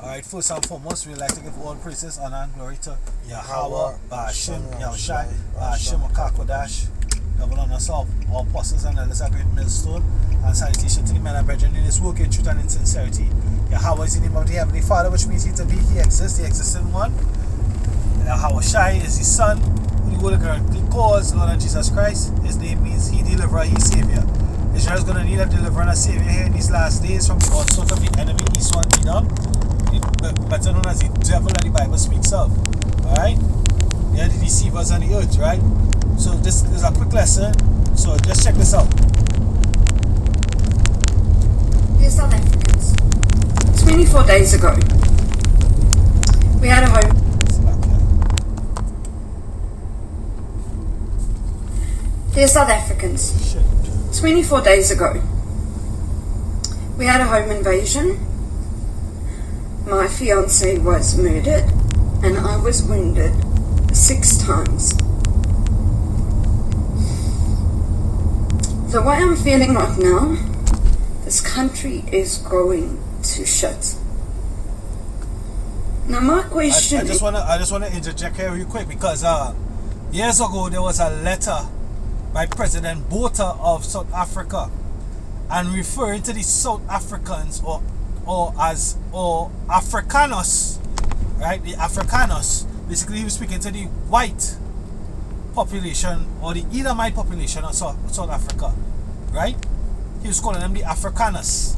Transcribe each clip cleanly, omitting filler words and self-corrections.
Alright, first and foremost, we'd like to give all praises, honor, and glory to Yahweh, Ba'ashim, Yahushai, Ba'ashim, Akakodash, Governor on us all apostles and elders, a great millstone, and salutation to the men and brethren in this work in truth and in sincerity. Yahweh is the name of the Heavenly Father, which means He to be, He exists, the existing one. Yahushai is His Son, who the world currently calls Lord and Jesus Christ. His name means He Deliverer, He Savior. Israel is going to need a deliverer and a savior here in these last days from the onslaught of the enemy, Esau and Edom, better known as the devil that the Bible speaks of. Alright? They are the deceivers on the earth, right? So this is a quick lesson. So just check this out. Dear South Africans, 24 days ago, we had a home. Dear South Africans, 24 days ago, we had a home invasion. My fiance was murdered and I was wounded 6 times. The way I'm feeling right now, this country is going to shit. Now my question I just wanna interject here real quick because years ago there was a letter by President Botha of South Africa, and referring to the South Africans or Afrikaners, right? The Afrikaners. Basically, he was speaking to the white population or the Edomite population of South Africa, right? He was calling them the Afrikaners,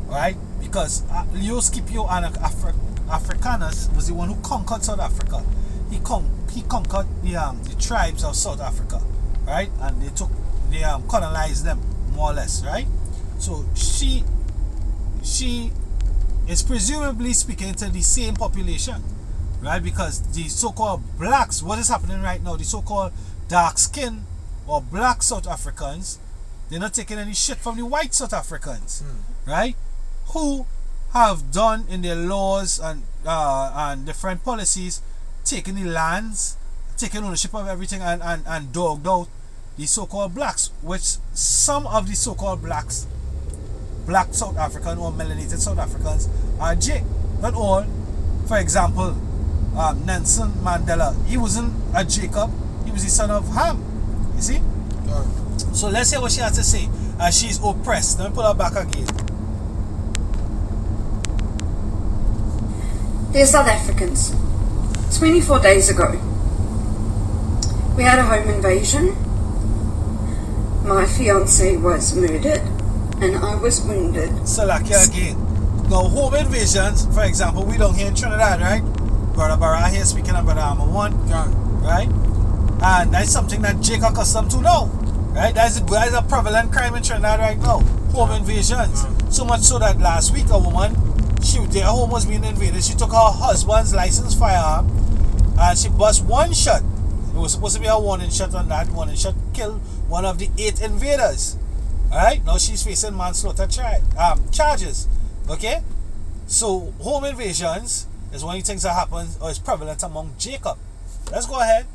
right? Because Leo Scipio and Afrikaners was the one who conquered South Africa. He conquered the tribes of South Africa, right? And they colonized them more or less, right? So she is presumably speaking to the same population, right? Because the so-called blacks, what is happening right now, the so-called dark skin or black South Africans, they're not taking any shit from the white South Africans, right? Who have done in their laws and different policies, taking the lands, taking ownership of everything, and dogged out the so-called blacks, which some of the so-called blacks, black South African or melanated South Africans, are Jake. Not all. For example, Nelson Mandela, he wasn't a Jacob, he was the son of Ham. You see? So let's hear what she has to say as she's oppressed. Let me put her back again. Dear South Africans, 24 days ago, we had a home invasion. My fiance was murdered and I was wounded. Salakia again. Now, home invasions, for example, we don't here in Trinidad, right? Brother Barra here speaking of Brother Armour 1, right? And that's something that Jake are accustomed to now, right? That is a prevalent crime in Trinidad right now. Home invasions. So much so that last week a woman, their home was being invaded. She took her husband's licensed firearm and she bust one shot. It was supposed to be a warning shot on that. Warning shot killed one of the 8 invaders. Alright, now she's facing manslaughter charges. Okay? So, home invasions is one of the things that happens or is prevalent among Jacob. Let's go ahead.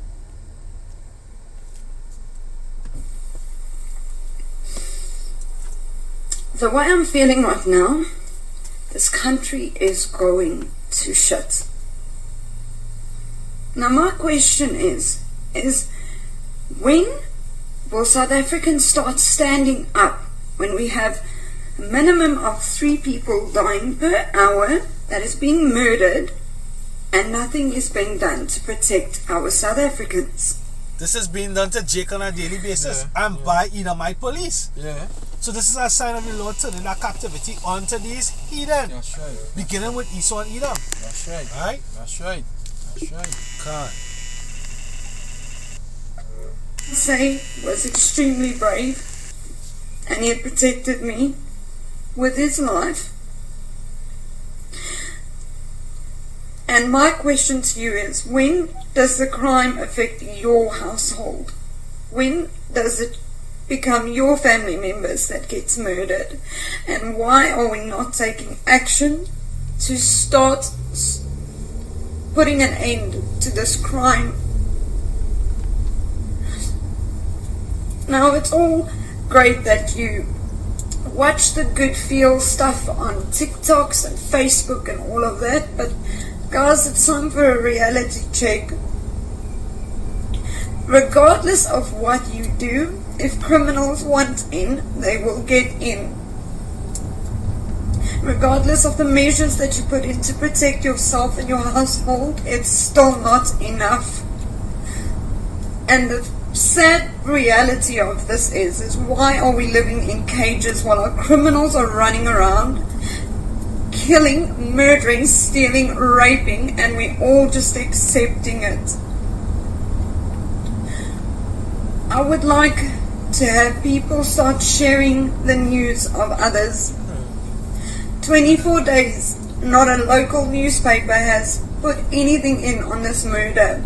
The way I'm feeling right now, this country is going to shit. Now my question is when will South Africans start standing up when we have a minimum of 3 people dying per hour that is being murdered and nothing is being done to protect our South Africans? This is being done to Jake on a daily basis and by Edomite police. So this is a sign of the Lord turning that captivity onto these heathen. That's right. Beginning with Esau and Edom. That's right. Alright? That's right. That's right. Can't. Say was extremely brave and he had protected me with his life. And my question to you is, when does the crime affect your household? When does it become your family members that gets murdered? And why are we not taking action to start putting an end to this crime? Now, it's all great that you watch the good feel stuff on TikToks and Facebook and all of that, but guys, it's time for a reality check. Regardless of what you do, if criminals want in, they will get in. Regardless of the measures that you put in to protect yourself and your household, it's still not enough. And the sad reality of this is why are we living in cages while our criminals are running around killing, murdering, stealing, raping, and we all just accepting it? I would like to have people start sharing the news of others. 24 days, not a local newspaper has put anything in on this murder.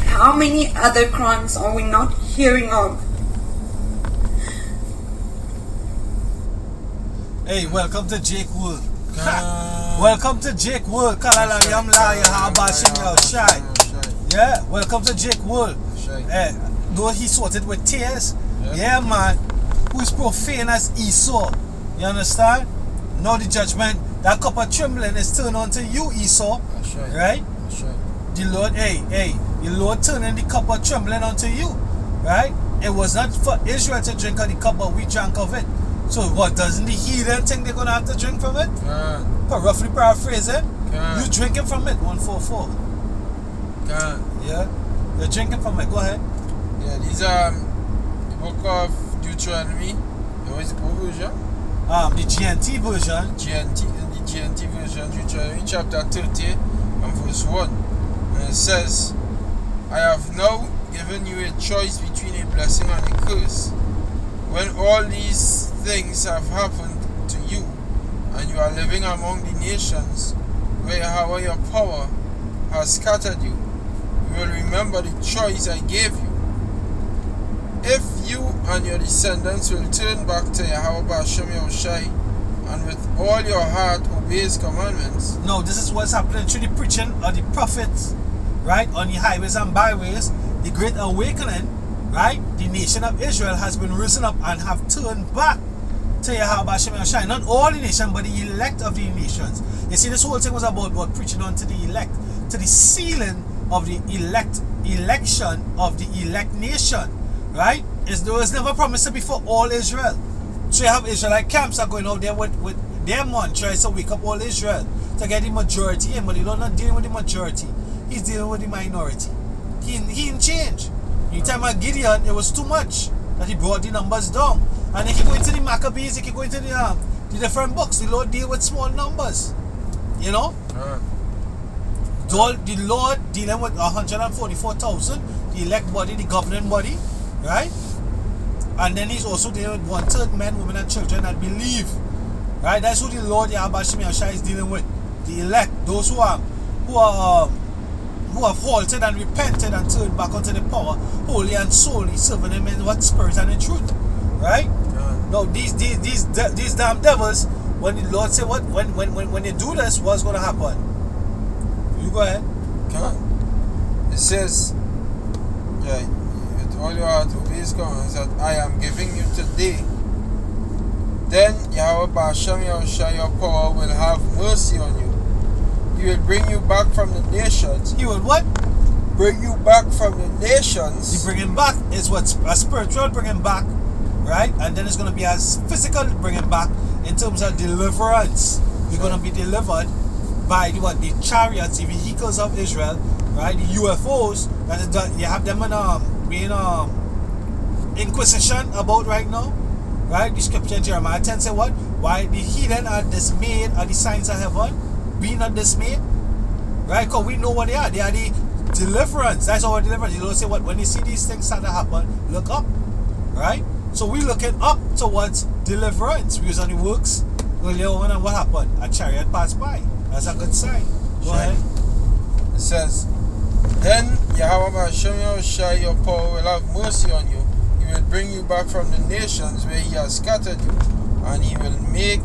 How many other crimes are we not hearing of? Hey, welcome to Jake Wool. Welcome to Jake Wool. Yeah, welcome to Jake Wool. Hey, though he sorted with tears. Yeah, man. Who's profane as Esau? You understand? Now the judgment, that cup of trembling is turned on to you, Esau. That's right. Right? That's right. The Lord, the Lord turning the cup of trembling onto you. Right? It was not for Israel to drink of the cup, but we drank of it. So what, doesn't the heathen think they're going to have to drink from it? But roughly paraphrase it. You drinking from it, 144. Yeah? You're drinking from it, go ahead. Yeah, these are the book of Deuteronomy. What is the book version? The GNT version. In the GNT version, Deuteronomy chapter 30 and verse 1. And it says, I have now given you a choice between a blessing and a curse. When all these things have happened to you, and you are living among the nations where Yahweh your power has scattered you, you will remember the choice I gave you. If you and your descendants will turn back to Yahweh Ba'ashem Yahushai and with all your heart obey his commandments. No, this is what's happening through the preaching of the prophets, right? On the highways and byways, the great awakening, right? The nation of Israel has been risen up and have turned back to Yahweh Ba'ashem Yahushai. Not all the nation, but the elect of the nations. You see, this whole thing was about preaching unto the elect, to the sealing of the election of the elect nation. Right? There was never promised to be for all Israel. So you have Israelite camps are going out there with their mantras to wake up all Israel to get the majority in, but he's not dealing with the majority. He's dealing with the minority. He didn't change. In the time of Gideon, it was too much that he brought the numbers down. And if you go into the Maccabees, if you go into the different books, the Lord deal with small numbers. You know? The Lord dealing with 144,000, the elect body, the governing body. Right? And then he's also dealing with 1/3 men, women, and children that believe. Right? That's who the Lord Yahweh Ba'ashem Yahushai is dealing with. The elect, those who have halted and repented and turned back unto the power, wholly and solely serving him in what spirit and in truth. Right? Now these damn devils, when the Lord said what when they do this, what's gonna happen? You go ahead. It says, yeah, all your heart obey his commands that I am giving you today. Then Yahweh Ba'ashem Yahushai your power will have mercy on you. He will bring you back from the nations. He will what? Bring you back from the nations. The bringing back is what a spiritual bringing back, right? And then it's going to be as physical bringing back in terms of deliverance. We're going to be delivered by the chariots, the vehicles of Israel, right? The UFOs that you have them being inquisition about right now, right? The scripture in Jeremiah 10 say what? Why the heathen are dismayed at the signs of heaven, be not dismayed, right? Because we know what they are. They are the deliverance. That's our deliverance. You don't say what? When you see these things start to happen, look up, right? So we're looking up towards deliverance. We was on the works earlier on, and what happened? A chariot passed by. That's a good sign. Go ahead. It says, then Yahweh Ba'ashem Yahushai your power will have mercy on you. He will bring you back from the nations where he has scattered you, and he will make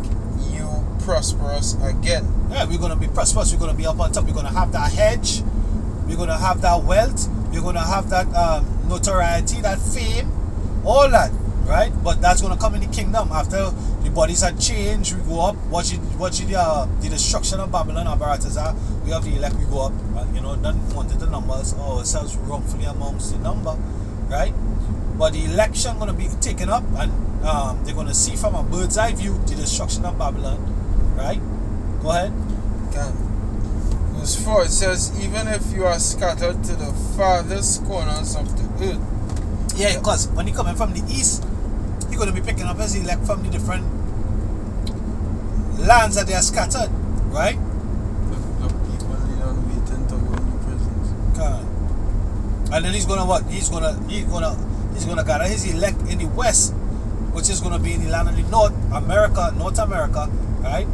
you prosperous again. Yeah, we're going to be prosperous. We're going to be up on top. We're going to have that hedge. We're going to have that wealth. We're going to have that notoriety, that fame, all that, right? But that's going to come in the kingdom after the bodies had changed. We go up. Watch the destruction of Babylon and Baratazar. We have the elect. We go up, and don't wanted the numbers ourselves wrongfully amongst the number, right? But the election gonna be taken up, and they're gonna see from a bird's eye view the destruction of Babylon, right? Go ahead. Verse 4, it says, even if you are scattered to the farthest corners of the earth. Yeah, because when he coming from the east, he's going to be picking up his elect from the different lands that they are scattered, right? The people they don't waiting to go into prisons. Okay. And then he's going to what? He's going to gather his elect in the west, which is going to be in the land of the North America, right?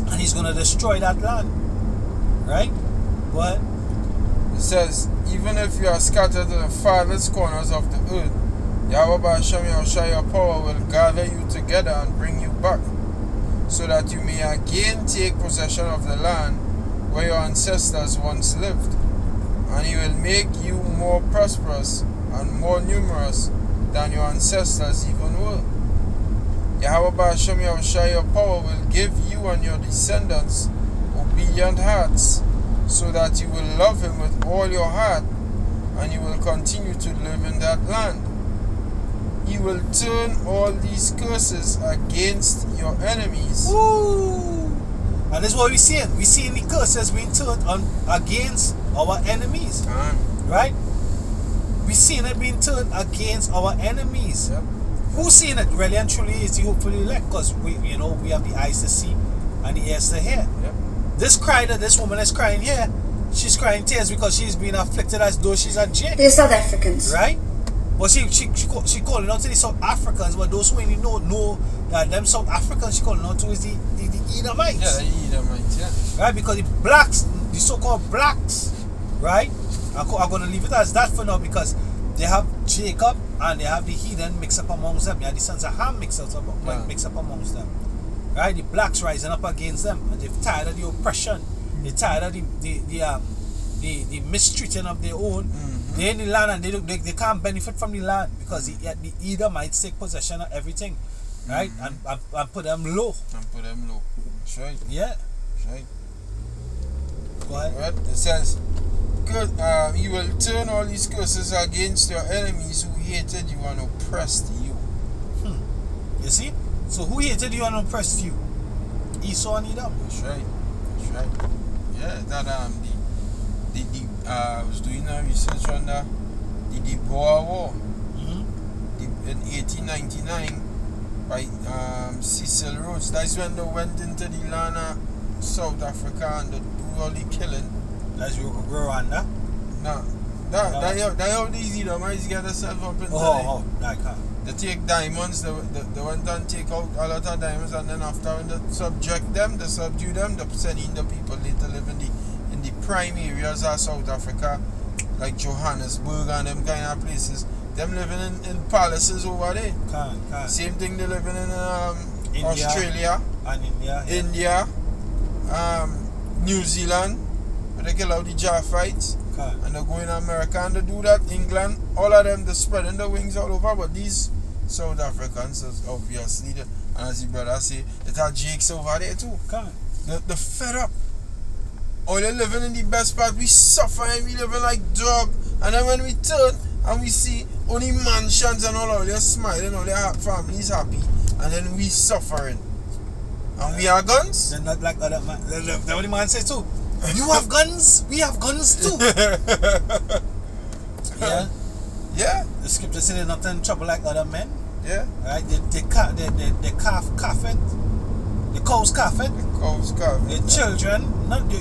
And he's going to destroy that land. Right? What? It says, even if you are scattered to the farthest corners of the earth, Yahweh Ba'ashem Yahushua your power will gather you together and bring you back, so that you may again take possession of the land where your ancestors once lived. And he will make you more prosperous and more numerous than your ancestors even were. Yahweh Ba'ashem Yahushua your power will give you and your descendants obedient hearts, so that you will love him with all your heart, and you will continue to live in that land. He will turn all these curses against your enemies. Woo! And this is what we're seeing. We're seeing the curses being turned against our enemies. Right? We're seeing it being turned against our enemies. Yep. Who's seeing it really and truly is the hopefully elect, because we have the eyes to see and the ears to hear. Yep. This cry that this woman is crying here, she's crying tears because she's being afflicted as though she's a Jane. They're South Africans. Right? But she calling out to the South Africans, but those who ain't know that them South Africans she calling out to is the Edomites. Yeah, the Edomites, yeah. Right? Because the blacks, the so-called blacks, right? I'm going to leave it as that for now, because they have Jacob and they have the heathen mixed up amongst them. Yeah, the sons of Ham mixed up amongst them. Right? The blacks rising up against them, and they're tired of the oppression. They're tired of the mistreating of their own. They're in the land and they can't benefit from the land because the Edomites take possession of everything, right? And put them low. That's right. Yeah. That's right. Go ahead. Right. It says, you will turn all these curses against your enemies who hated you and oppressed you. You see? So who hated you and oppressed you? Esau and Edom. That's right. That's right. Yeah, that I was doing a research on the Boer War in 1899 by Cecil Rhodes. That's when they went into the land of South Africa and they do all the killing. That's Rwanda? No. They how these Edomites get themselves up into they take diamonds, they went and take out a lot of diamonds, and then after when they subdue them, they send in the people later live in the prime areas of South Africa, like Johannesburg and them kind of places. Them living in palaces over there. Same thing they living in India, Australia and India, New Zealand, where they kill out the Japhites. And they go in America and they do that. England, all of them, they're spreading their wings all over. But these South Africans, obviously, and as the brother say, it are Jakes over there too. They're fed up. All they're living in the best part, we suffer and we living like dog. And then when we turn and we see only mansions and all they're smiling, all their families happy, and then we suffering. And we have guns? They're not like other man. That's what the man says too. You have guns, we have guns too. Yeah. Yeah. The scripture says they're not in trouble like other men. Yeah. Right? They calf it. The cows calf it. The children.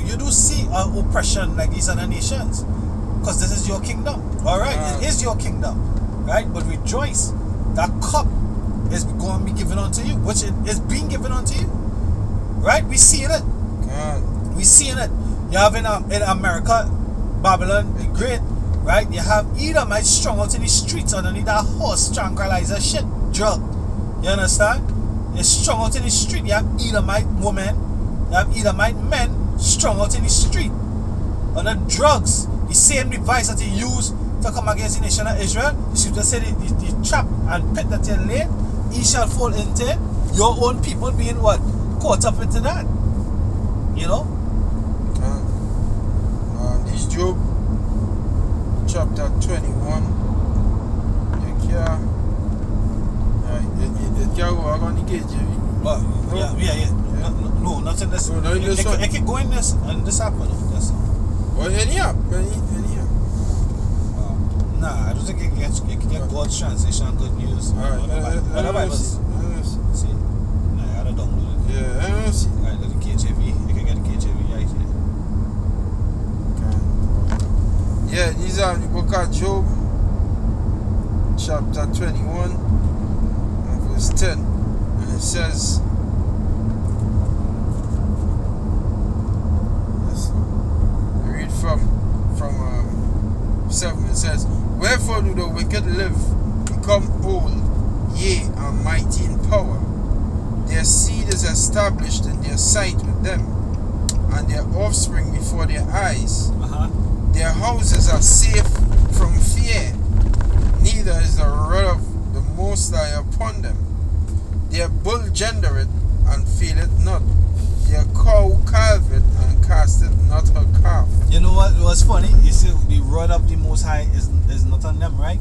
You do see oppression like these other nations. Because this is your kingdom. Alright? It is your kingdom. Right? But rejoice. That cup is going to be given unto you. Which is being given unto you. Right? We see it. We seeing it. You have in America, Babylon the Great, right? You have Edomites strung out in the streets underneath that horse tranquilizer shit, drug. You understand? They're strung out in the street. You have Edomite women, you have Edomite men strung out in the street under drugs. The same device that they use to come against the nation of Israel. The scripture said the trap and pit that you lay, he shall fall into it. your own people being what? Caught up into that. You know? This Job chapter 21. You can't go on the KJV. But yeah. No, not in this. No, not in this one. It can go in this and this happen. Well, anyhow. Nah, I don't think it can get God's translation, good news. Alright, see. Nah, I don't download it. Yeah, I don't see. Alright, the KJV. You can get the KJV right here. Yeah, these are the book of Job, chapter 21, and verse 10. And it says, let's read from 7. It says, wherefore do the wicked live, become old, yea, and mighty in power? Their seed is established in their sight with them, and their offspring before their eyes. Their houses are safe from fear, neither is the wrath of the Most High upon them. Their bull gendereth, and faileth not. Their cow calveth, and casteth not her calf. You know what was funny? You see, the rod of the Most High is not on them, right?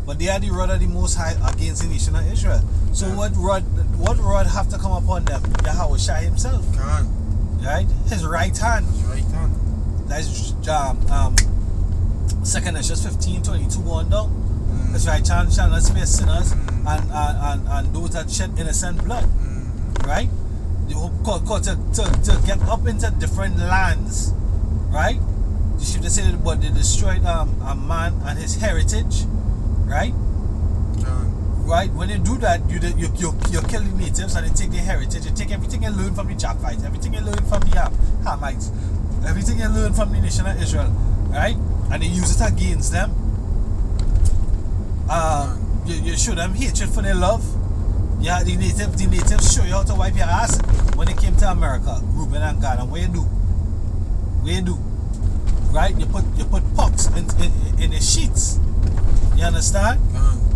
But they are the rod of the Most High against the nation of Israel. So what rod have to come upon them? Yahweh Shai himself. Right? His right hand. That's 2 Esdras 15:22 going down. His right hand shall not spare sinners and those that shed innocent blood. Right? To get up into different lands. Right? You should have said but they destroyed a man and his heritage. Right? Right? When you do that, you kill the natives and they take their heritage. You take everything you learn from the Japhites, everything you learn from the Hamites, everything you learn from the nation of Israel, right? And they use it against them. You show them hatred for their love. Yeah, the natives show you how to wipe your ass when they came to America, Reuben and Gad. And what you do? Right? You put pox in the sheets. You understand?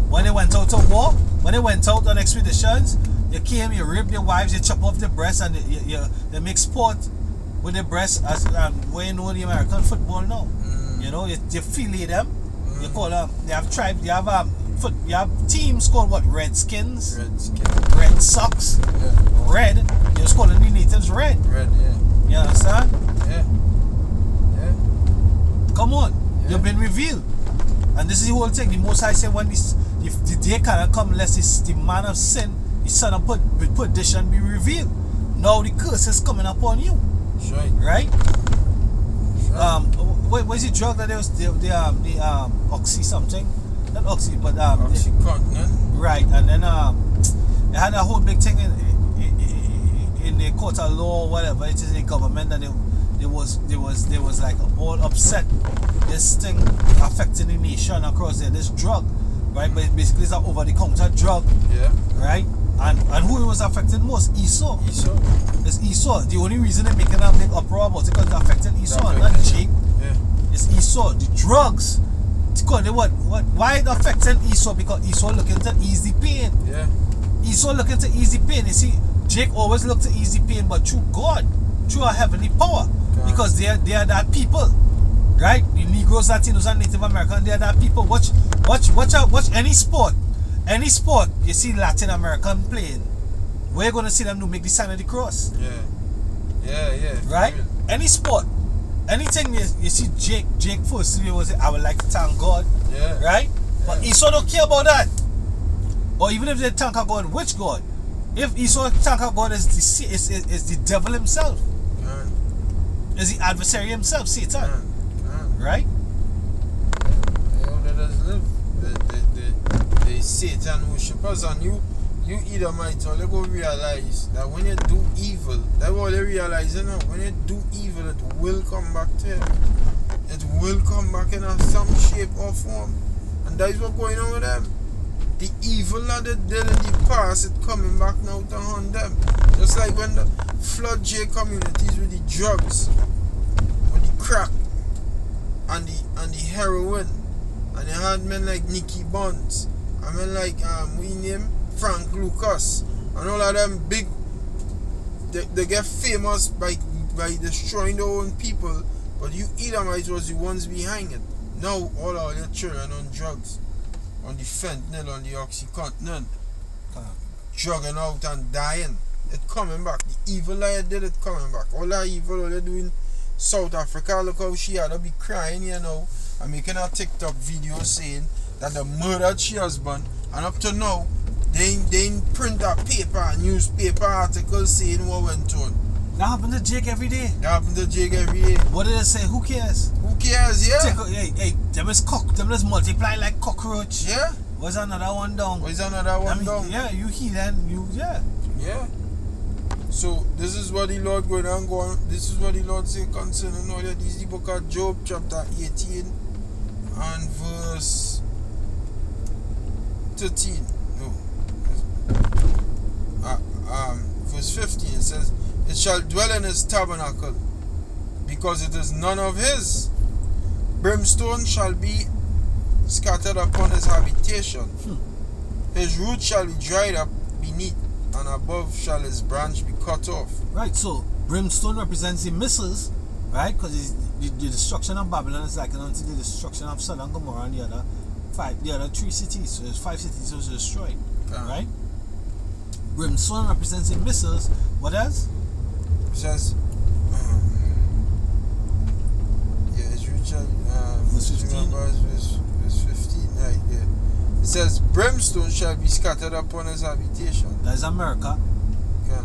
When they went out to war, when they went out on expeditions, you came, you rape their wives, you chop off their breasts, and they make sport with their breasts, as where you know the American football now. You know, you fillet them. You call them. They have tribes. You have teams called what? Redskins. Red Sox. Yeah. Red. You just call the natives red. You understand? Yeah. Come on. Yeah. You've been revealed. And this is the whole thing. The Most High said when the day cannot come unless the man of sin, the son of perdition be revealed. Now the curse is coming upon you. Right? What's the drug that there was the oxy something? Not oxy, but Oxycontin. Right, and then they had a whole big thing in the court of law or whatever. It is the government that they was like all upset. This thing affecting the nation across there. This drug, right? But basically it's an over-the-counter drug. Yeah. Right? And who it was affecting most? Esau. It's Esau. The only reason they're making a big uproar about it because it affected Esau, not Jake. Yeah. It's Esau. The drugs. Because why it affecting Esau? Because Esau looking to ease the pain. Yeah. Esau looking to ease the pain. You see, Jake always looked to ease the pain, but through God, through a heavenly power. God. Because they are that people. Right? The Negroes, Latinos, and Native Americans, they are that people. Watch any sport. Any sport you see Latin American playing, we're gonna see them to make the sign of the cross. Yeah. Right? Any sport. Anything you see Jake firstly was I would like to thank God. Yeah. Right? Yeah. But Esau don't care about that. Or even if they thank God, which God? If Esau thank God is the devil himself. Is the adversary himself, Satan. Right? Let us live. The Satan worshippers, and you Edomites, all you go realize that when you do evil, that's all you realize, you know, when you do evil, it will come back to you. It will come back in some shape or form. And that is what's going on with them. The evil that they did in the past, it's coming back now to haunt them. Just like when the flood J communities with the drugs, with the crack, and the heroin, and they had men like Nicky Bonds, I mean like we name Frank Lucas, And all of them big, they get famous by destroying their own people, but you Edomites was the ones behind it. Now all of your children on drugs, on the fentanyl, on the Oxycontin, drugging out and dying. It coming back. The evil I did it coming back. All that evil all they doing South Africa, look how she had to be crying here now and making a TikTok video saying that they murdered she husband, and up to now they ain't print a paper, newspaper article saying what went on. That happened to Jake every day. That happened to Jake every day. What did they say? Who cares? Who cares, yeah? Hey, them is multiply like cockroach. Yeah? What's another one down? What's another one down? Yeah, you hear then, Yeah. So this is what the Lord going on. This is what the Lord say concerning all of these. The book of Job, chapter 18 and verse 13. No. Verse 15. It says, "It shall dwell in his tabernacle, because it is none of his. Brimstone shall be scattered upon his habitation. His root shall be dried up beneath, and above shall his branch be cut off." Right, so brimstone represents the missiles, right? Because the destruction of Babylon is like unto the destruction of Sodom and Gomorrah and the other 3 cities. So there's 5 cities that was destroyed, right? Brimstone represents the missiles. What else? It says, his root shall verse 15. Verse 15, right? Yeah. It says, "Brimstone shall be scattered upon his habitation." That's America. Okay.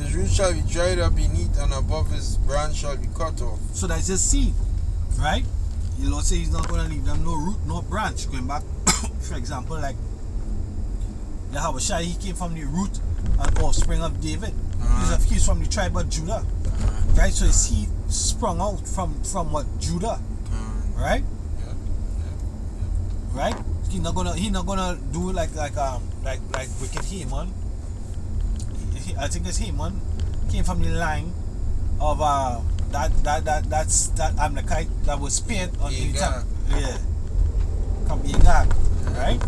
His root shall be dried up beneath, and above his branch shall be cut off. So that's his seed, right? The Lord says he's not going to leave them no root, no branch. Going back, for example, like Yahushua, he came from the root and offspring of David. He's from the tribe of Judah, right? So his seed sprung out from what? Judah, right? Right? He not gonna do like wicked Haman. I think this Haman came from the line of that Amalekite that was spared on the temple. Yeah. From Agag, right?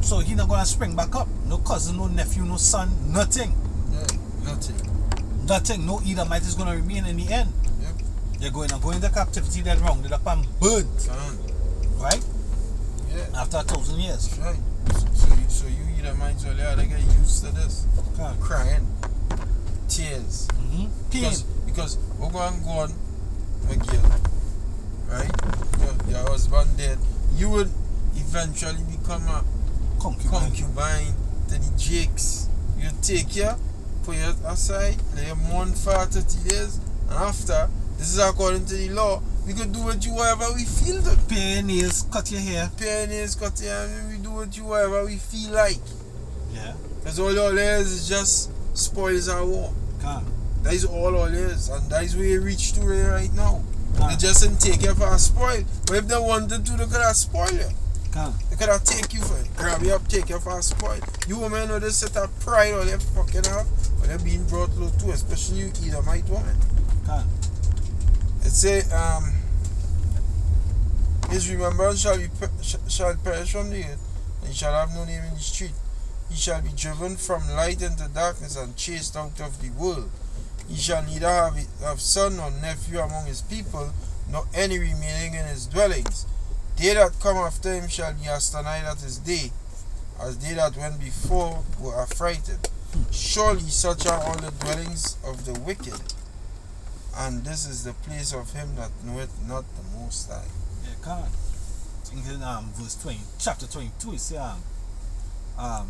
So he not gonna spring back up. No cousin, no nephew, no son, nothing. Yeah, Nothing. No Edomite is gonna remain in the end. Yep. They're going to go into captivity, then rounded up and burnt. Right? Yeah. After 1,000 years. That's right. So you Edomites all there, they get used to this. Crying. Tears. Pain. Because we're going to go on again. Right? Your husband dead. You would eventually become a concubine to the Jakes. You take her, put her aside, let her mourn for 30 days, and after, this is according to the law, we can do what you whatever we feel to. Pay your nails, cut your hair. Pay your nails, cut your hair, we do what you whatever we feel like. Yeah. Because all there is just spoils our war. Can't. That is all is, and that is where you reach to right now. Can't. They just didn't take you for a spoil. But if they wanted to, they could have spoiled you. Can't. They could have take you for it, grab you up, take you for a spoil. You women know this set of pride all you fucking have, but they're being brought low too, especially you Edomite woman. Can't. It say, his remembrance shall perish from the earth, and he shall have no name in the street. He shall be driven from light into darkness and chased out of the world. He shall neither have son nor nephew among his people, nor any remaining in his dwellings. They that come after him shall be astonished at his day, as they that went before were affrighted. Surely such are all the dwellings of the wicked, and this is the place of him that knoweth not the Most High. Yeah, can't. In verse 20, chapter 22, it says, I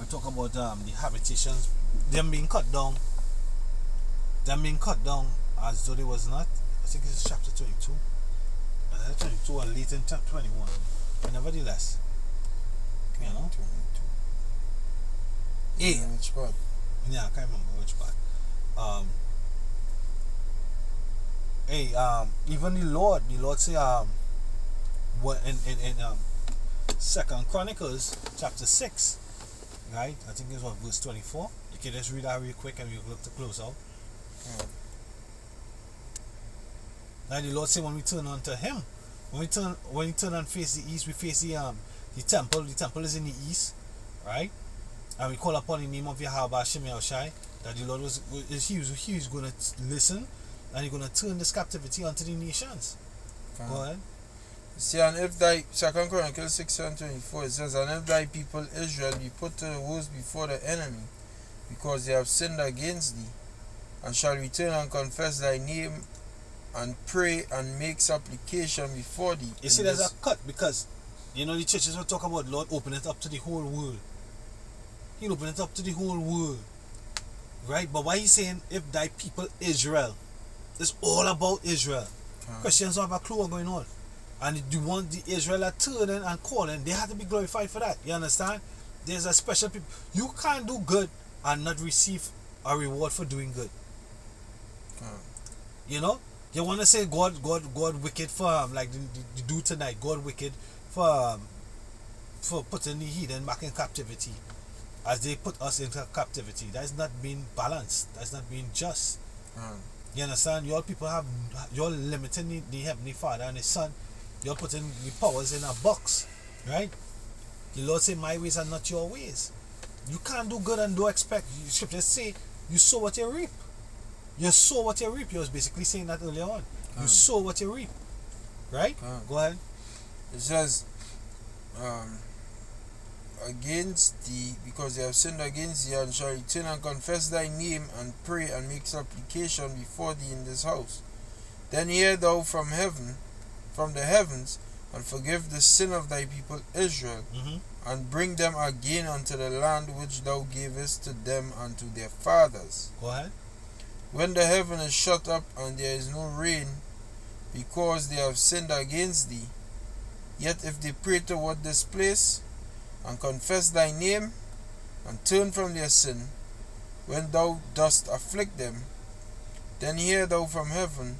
talk about the habitations, them being cut down. Them being cut down as though they was not. I think it's chapter 22. 22 or late in 21. But nevertheless, you know. 22. Which part? Yeah, I can't remember which part. Even the Lord say what in 2nd Chronicles chapter 6, right? I think it's what verse 24. You can just read that real quick and we'll look to close out. Now the Lord say when we turn unto him, when we turn and face the east, we face the temple. The temple is in the east, right? and we call upon the name of Yahweh Hashem Yahushai, that the Lord was going to listen, and He's going to turn this captivity unto the nations. Go ahead. See, and if thy 2 Chronicles 6:24, it says, and if thy people Israel be put to the worst before the enemy, because they have sinned against thee, and shall return and confess thy name, and pray and make supplication before thee. You see, there's a cut, because you know the churches will talk about Lord open it up to the whole world. He'll open it up to the whole world, right? But why He's saying if thy people Israel? It's all about Israel. Christians don't have a clue what's going on. And you want the Israel turning and calling, they have to be glorified for that. You understand? There's a special people. You can't do good and not receive a reward for doing good. You know? You want to say God wicked for like the do tonight. God wicked for putting the heathen back in captivity, as they put us into captivity. That's not being balanced. That's not being just. You understand? Your people you're limiting the Heavenly Father and His Son. You're putting the powers in a box, right? The Lord said, my ways are not your ways. You can't do good and don't expect. The scriptures say, you sow what you reap. You sow what you reap. You was basically saying that earlier on. You sow what you reap. Right? Go ahead. It says, against thee, because they have sinned against thee, and shall return and confess thy name, and pray and make supplication before thee in this house. Then hear thou from the heavens, and forgive the sin of thy people Israel, and bring them again unto the land which thou gavest to them and to their fathers. Go ahead. When the heaven is shut up and there is no rain, because they have sinned against thee, yet if they pray toward this place, and confess thy name, and turn from their sin, when thou dost afflict them, then hear thou from heaven,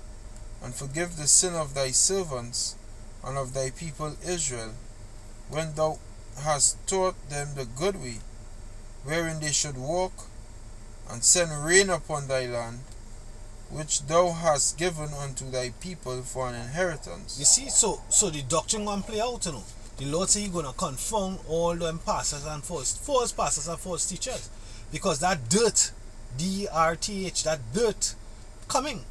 and forgive the sin of thy servants and of thy people Israel, when thou hast taught them the good way, wherein they should walk, and send rain upon thy land, which thou hast given unto thy people for an inheritance. You see, so the doctrine going to play out, you know. The Lord said He's going to confound all them pastors and false pastors and false teachers, because that dirt, D-R-T-H, that dirt coming,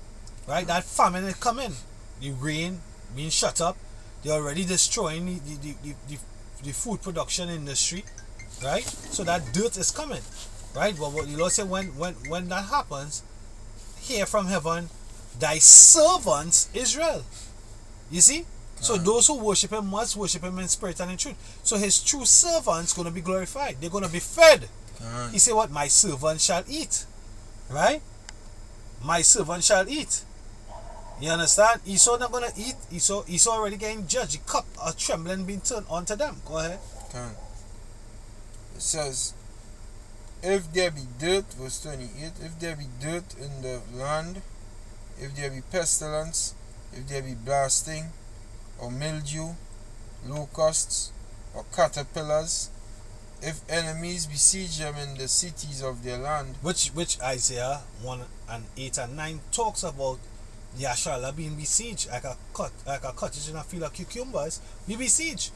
right? That famine is coming. The rain being shut up. They're already destroying the food production industry, right? So that dirt is coming, right? But what the Lord said, when that happens, hear from heaven, thy servants Israel. You see? So those who worship Him must worship Him in spirit and in truth. So His true servants going to be glorified. They're going to be fed. He said, what? My servant shall eat. Right? My servant shall eat. You understand? Esau not going to eat. Esau already getting judged. The cup of trembling being turned onto them. Go ahead. It says, if there be dirt, verse 28, if there be dirt in the land, if there be pestilence, if there be blasting, or mildew, locusts, or caterpillars, if enemies besiege them in the cities of their land. Which Isaiah 1:8-9 talks about the Asherah being besieged, like a cottage in a field of cucumbers, be besieged.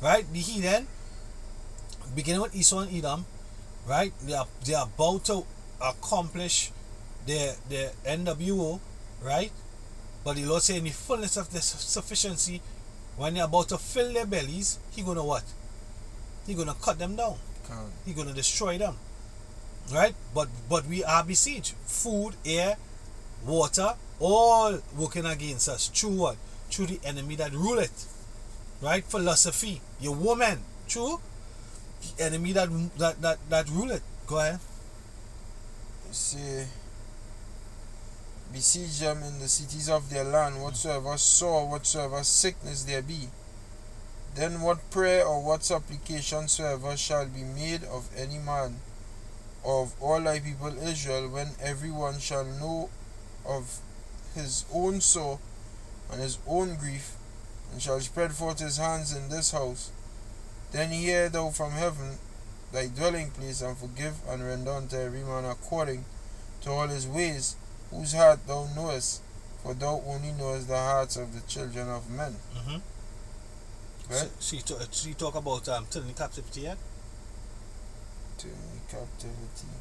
Right? The heathen, beginning with Esau and Edom, right? They are about to accomplish their NWO, right? But the Lord said in the fullness of the sufficiency, when they're about to fill their bellies, He's going to what? He's going to cut them down. He's going to destroy them. Right? But we are besieged. Food, air, water, all working against us. Through what? Through the enemy that rule it. Right? Philosophy. Your woman. True? The enemy that rule it. Go ahead. See, besiege them in the cities of their land, whatsoever sore, whatsoever sickness there be. Then what prayer or what supplication soever shall be made of any man, of all thy people Israel, when every one shall know of his own sore and his own grief, and shall spread forth his hands in this house, then hear thou from heaven thy dwelling place, and forgive and render unto every man according to all his ways, whose heart thou knowest, for thou only knowest the hearts of the children of men. Right? So you talk about turning captivity yet? return the captivity.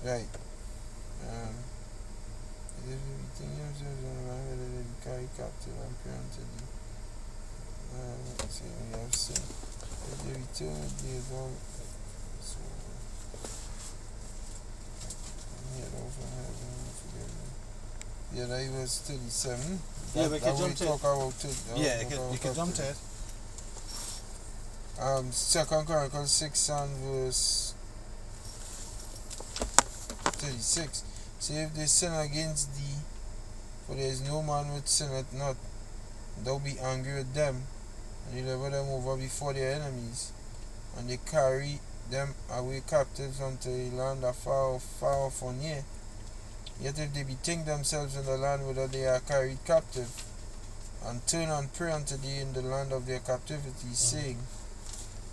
Right. Everything else is on the line whether they be carried captive and parented. Let's see, we have sin. If they return with the adult, so head over heaven, forgive me. Yeah, that was 37. Yeah, we can jump to it. About it. Yeah, you can jump to it. 2 Chronicles 6 and verse 36. Say if they sin against thee, for there is no man which sinneth not, thou be angry with them, and deliver them over before their enemies, and they carry them away captives unto a land afar off or near. Yet if they bethink themselves in the land whither they are carried captive, and turn and pray unto thee in the land of their captivity, saying,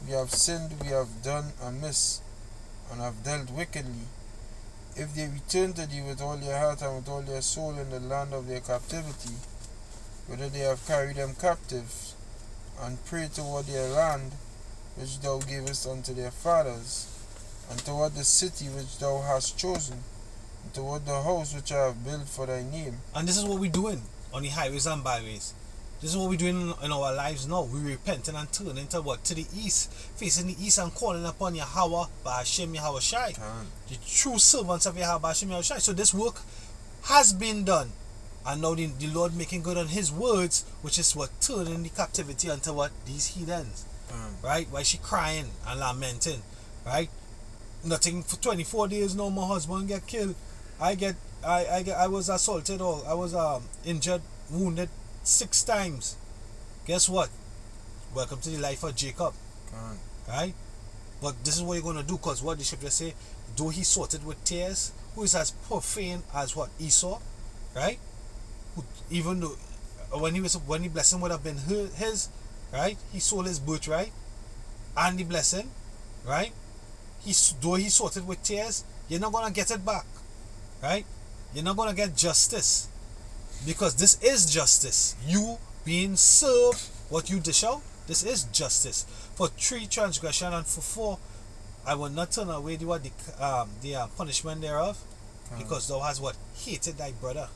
we have sinned, we have done amiss, and have dealt wickedly. If they return to thee with all their heart and with all their soul in the land of their captivity, whether they have carried them captives, and pray toward their land, which thou gavest unto their fathers, and toward the city which thou hast chosen, and toward the house which I have built for thy name. And this is what we're doing on the highways and byways. This is what we're doing in our lives now. We're repenting and turning to what? To the east, facing the east and calling upon Yahweh, Ba'ashem Yahweh Shai, the true servants of Yahweh Ba'ashem Yahweh Shai. So this work has been done. And now the Lord making good on his words, which is what? Turning the captivity unto what? These heathens. Right? Why she crying and lamenting. Right? Nothing for 24 days now, my husband get killed. I was assaulted or I was injured, wounded 6 times. Guess what? Welcome to the life of Jacob. Right? But this is what you're going to do, because what the scripture say, though he sorted with tears, who is as profane as what? Esau. Right? Who, even though when the blessing would have been his, right? He sold his birthright and the blessing, right? Though he sorted with tears, you're not going to get it back. Right? You're not going to get justice. Because this is justice. You being served what you dish out, this is justice. For 3 transgression and for 4, I will not turn away the punishment thereof, because thou hast what? Hated thy brother.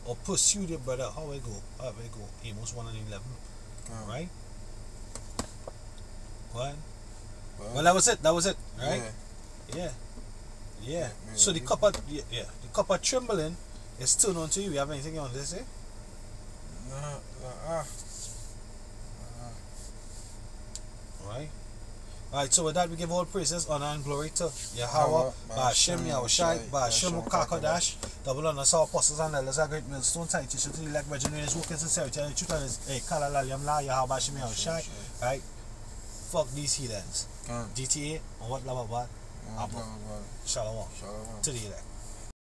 Or pursued your brother. How it go? Amos 1 and 11. Right? What? Well, that was it. Right? Yeah. So the cup of trembling is turned on to you. You have anything you want to say? Alright, so with that we give all praises, honor and glory to Yahweh, Ba'ashem Yahweh Shai, Ba'ashem Ukakadash, double honor to our apostles and elders, our great millstone, sanctification to the elect virgin, in his work and sincerity and the truth and his Kalalalyam La, Yahweh Ba'ashem Yahweh Shai. Right? Fuck these heathens. GTA, on what lava bad? Shalom. To the elect.